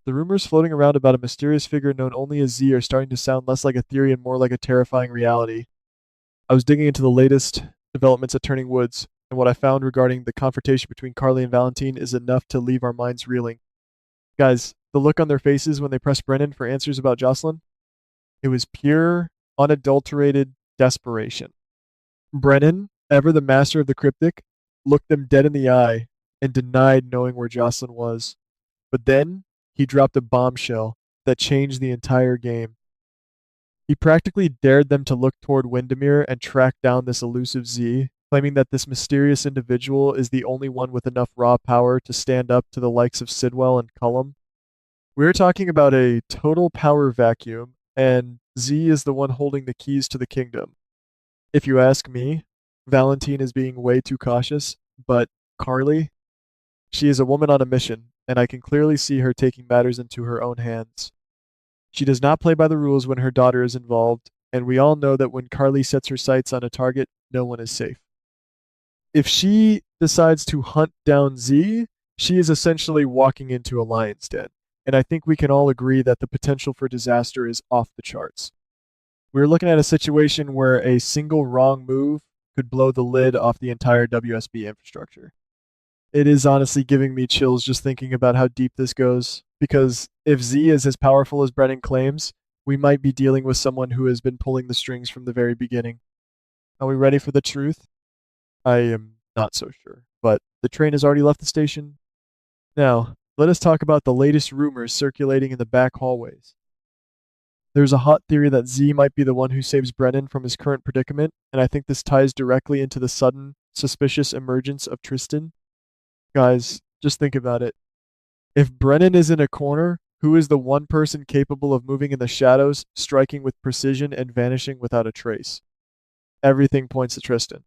The rumors floating around about a mysterious figure known only as Z are starting to sound less like a theory and more like a terrifying reality. I was digging into the latest developments at Turning Woods, and what I found regarding the confrontation between Carly and Valentine is enough to leave our minds reeling. Guys, the look on their faces when they pressed Brennan for answers about Jocelyn, it was pure, unadulterated desperation. Brennan, ever the master of the cryptic, looked them dead in the eye and denied knowing where Jocelyn was. But then he dropped a bombshell that changed the entire game. He practically dared them to look toward Windermere and track down this elusive Z, claiming that this mysterious individual is the only one with enough raw power to stand up to the likes of Sidwell and Cullum. We're talking about a total power vacuum, and Z is the one holding the keys to the kingdom. If you ask me, Valentine is being way too cautious, but Carly, she is a woman on a mission, and I can clearly see her taking matters into her own hands. She does not play by the rules when her daughter is involved, and we all know that when Carly sets her sights on a target, no one is safe. If she decides to hunt down Z, she is essentially walking into a lion's den, and I think we can all agree that the potential for disaster is off the charts. We're looking at a situation where a single wrong move could blow the lid off the entire WSB infrastructure. It is honestly giving me chills just thinking about how deep this goes, because if Z is as powerful as Brennan claims, we might be dealing with someone who has been pulling the strings from the very beginning. Are we ready for the truth? I am not so sure, but the train has already left the station. Now, let us talk about the latest rumors circulating in the back hallways. There's a hot theory that Z might be the one who saves Brennan from his current predicament, and I think this ties directly into the sudden, suspicious emergence of Tristan. Guys, just think about it. If Brennan is in a corner, who is the one person capable of moving in the shadows, striking with precision, and vanishing without a trace? Everything points to Tristan.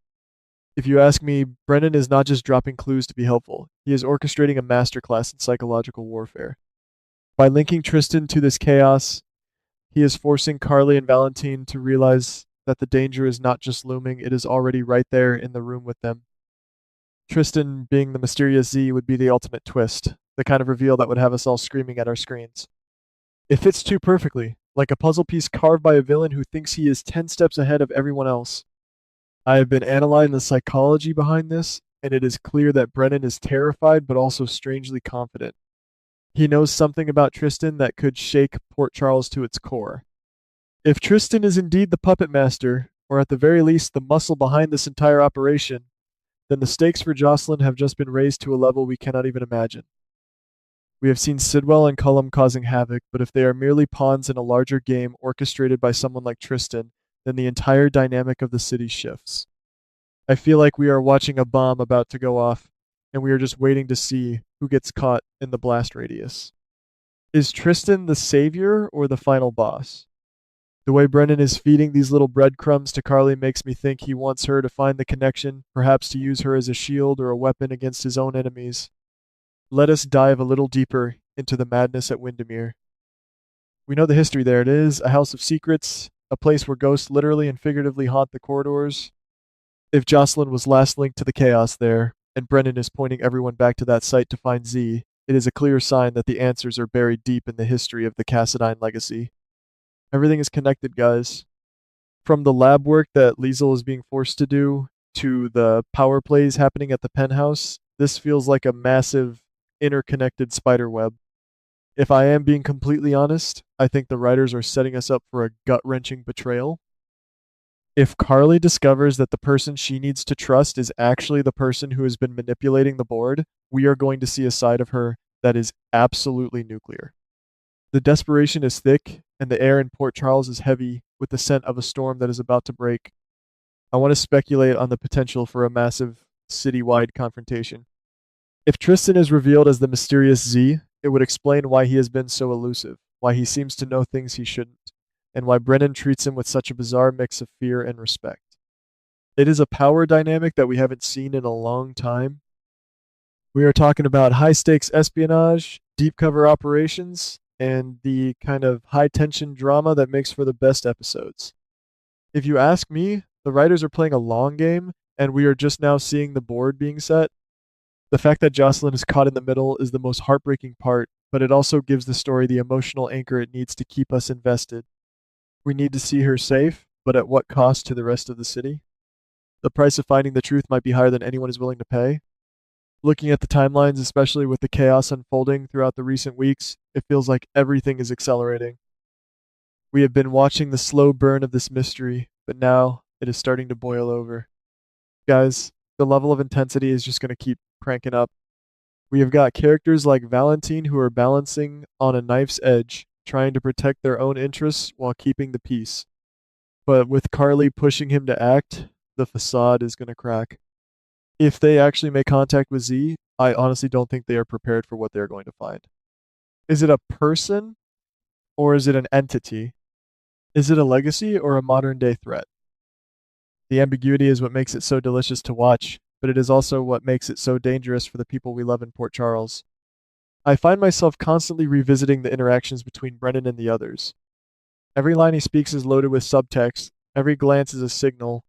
If you ask me, Brennan is not just dropping clues to be helpful, he is orchestrating a masterclass in psychological warfare. By linking Tristan to this chaos, he is forcing Carly and Valentine to realize that the danger is not just looming, it is already right there in the room with them. Tristan being the mysterious Z would be the ultimate twist, the kind of reveal that would have us all screaming at our screens. It fits too perfectly, like a puzzle piece carved by a villain who thinks he is 10 steps ahead of everyone else. I have been analyzing the psychology behind this, and it is clear that Brennan is terrified but also strangely confident. He knows something about Tristan that could shake Port Charles to its core. If Tristan is indeed the puppet master, or at the very least the muscle behind this entire operation, then the stakes for Jocelyn have just been raised to a level we cannot even imagine. We have seen Sidwell and Cullum causing havoc, but if they are merely pawns in a larger game orchestrated by someone like Tristan, then the entire dynamic of the city shifts. I feel like we are watching a bomb about to go off, and we are just waiting to see who gets caught in the blast radius. Is Tristan the savior or the final boss? The way Brennan is feeding these little breadcrumbs to Carly makes me think he wants her to find the connection, perhaps to use her as a shield or a weapon against his own enemies. Let us dive a little deeper into the madness at Windermere. We know the history there. It is a house of secrets, a place where ghosts literally and figuratively haunt the corridors. If Jocelyn was last linked to the chaos there, and Brennan is pointing everyone back to that site to find Z, it is a clear sign that the answers are buried deep in the history of the Cassadine legacy. Everything is connected, guys. From the lab work that Liesel is being forced to do, to the power plays happening at the penthouse, this feels like a massive, interconnected spider web. If I am being completely honest, I think the writers are setting us up for a gut-wrenching betrayal. If Carly discovers that the person she needs to trust is actually the person who has been manipulating the board, we are going to see a side of her that is absolutely nuclear. The desperation is thick, and the air in Port Charles is heavy with the scent of a storm that is about to break. I want to speculate on the potential for a massive city-wide confrontation. If Tristan is revealed as the mysterious Z, it would explain why he has been so elusive, why he seems to know things he shouldn't, and why Brennan treats him with such a bizarre mix of fear and respect. It is a power dynamic that we haven't seen in a long time. We are talking about high-stakes espionage, deep cover operations, and the kind of high-tension drama that makes for the best episodes. If you ask me, the writers are playing a long game, and we are just now seeing the board being set. The fact that Jocelyn is caught in the middle is the most heartbreaking part, but it also gives the story the emotional anchor it needs to keep us invested. We need to see her safe, but at what cost to the rest of the city? The price of finding the truth might be higher than anyone is willing to pay. Looking at the timelines, especially with the chaos unfolding throughout the recent weeks, it feels like everything is accelerating. We have been watching the slow burn of this mystery, but now it is starting to boil over. Guys, the level of intensity is just going to keep cranking up. We have got characters like Valentine who are balancing on a knife's edge, trying to protect their own interests while keeping the peace. But with Carly pushing him to act, the facade is going to crack. If they actually make contact with Z, I honestly don't think they are prepared for what they're going to find. Is it a person or is it an entity? Is it a legacy or a modern day threat? The ambiguity is what makes it so delicious to watch, but it is also what makes it so dangerous for the people we love in Port Charles. I find myself constantly revisiting the interactions between Brennan and the others. Every line he speaks is loaded with subtext, every glance is a signal.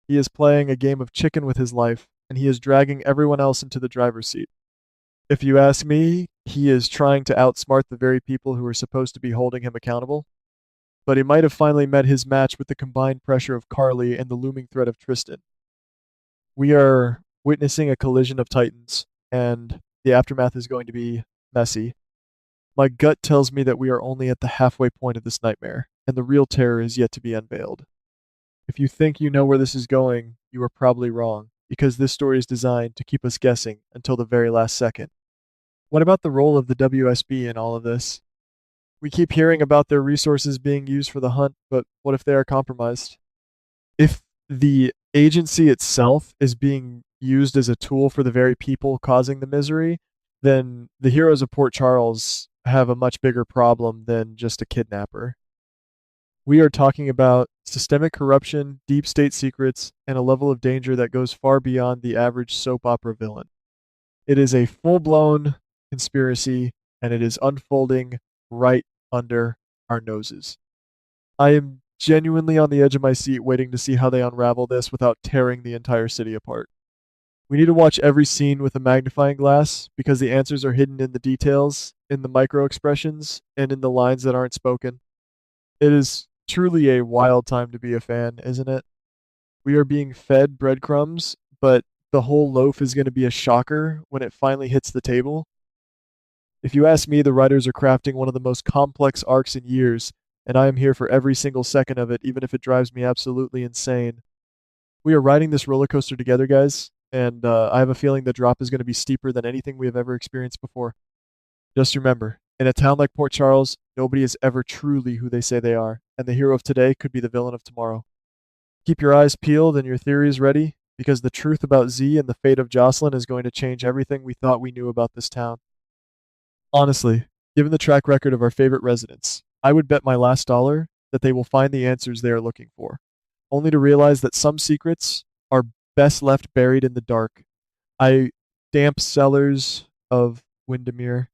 He is playing a game of chicken with his life, and he is dragging everyone else into the driver's seat. If you ask me, he is trying to outsmart the very people who are supposed to be holding him accountable. But he might have finally met his match with the combined pressure of Carly and the looming threat of Tristan. We are witnessing a collision of titans, and the aftermath is going to be messy. My gut tells me that we are only at the halfway point of this nightmare, and the real terror is yet to be unveiled. If you think you know where this is going, you are probably wrong, because this story is designed to keep us guessing until the very last second. What about the role of the WSB in all of this? We keep hearing about their resources being used for the hunt, but what if they are compromised? If the agency itself is being used as a tool for the very people causing the misery, then the heroes of Port Charles have a much bigger problem than just a kidnapper. We are talking about systemic corruption, deep state secrets, and a level of danger that goes far beyond the average soap opera villain. It is a full blown conspiracy, and it is unfolding right under our noses. I am genuinely on the edge of my seat waiting to see how they unravel this without tearing the entire city apart. We need to watch every scene with a magnifying glass because the answers are hidden in the details, in the micro expressions, and in the lines that aren't spoken. It is truly a wild time to be a fan, isn't it? We are being fed breadcrumbs, but the whole loaf is going to be a shocker when it finally hits the table. If you ask me, the writers are crafting one of the most complex arcs in years, and I am here for every single second of it, even if it drives me absolutely insane. We are riding this roller coaster together, guys, and I have a feeling the drop is going to be steeper than anything we have ever experienced before. Just remember, in a town like Port Charles, nobody is ever truly who they say they are, and the hero of today could be the villain of tomorrow. Keep your eyes peeled and your theories ready, because the truth about Z and the fate of Jocelyn is going to change everything we thought we knew about this town. Honestly, given the track record of our favorite residents, I would bet my last dollar that they will find the answers they are looking for, only to realize that some secrets are best left buried in the dark. Damp cellars of Windermere.